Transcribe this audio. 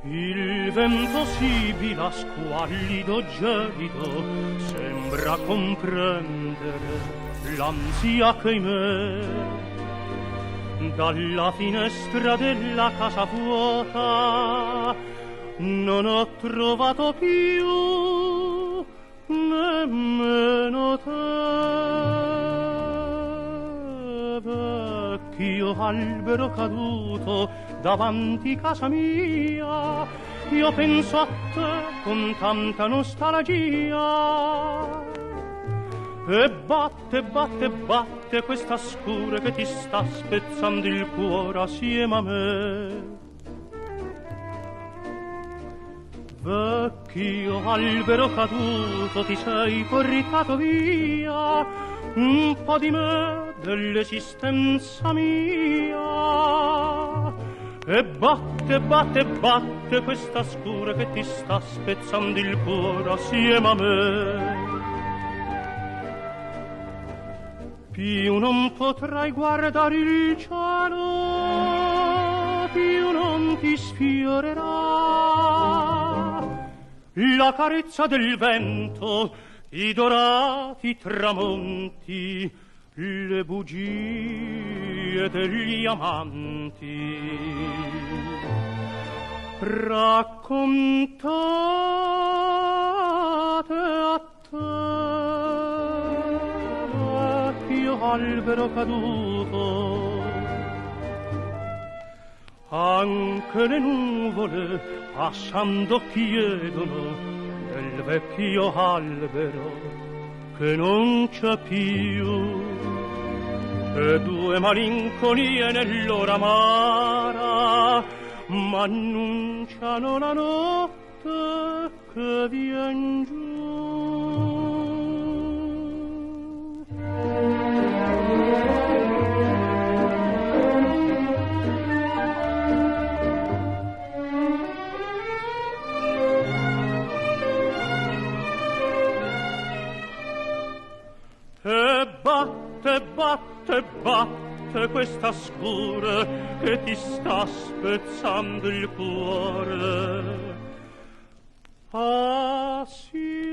Il vento sibila, squallido, gelido, sembra comprendere l'ansia che in me. Dalla finestra della casa vuota non ho trovato più nemmeno te. Vecchio albero caduto davanti casa mia, io penso a te con tanta nostalgia. E batte, batte, batte questa scure che ti sta spezzando il cuore assieme a me. Vecchio albero caduto, ti sei portato via un po' di me, dell'esistenza mia. E batte, batte, batte questa scure che ti sta spezzando il cuore assieme a me. Più non potrai guardare il cielo, più non ti sfiorerà la carezza del vento, i dorati tramonti, le bugie degli amanti. Raccontate a te, vecchio albero caduto. Anche le nuvole passando chiedono del vecchio albero che non c'è più. E due malinconie nell'ora amara m'annunciano la notte che vien giù. E batte, batte, batte questa scure che ti sta spezzando il cuore assieme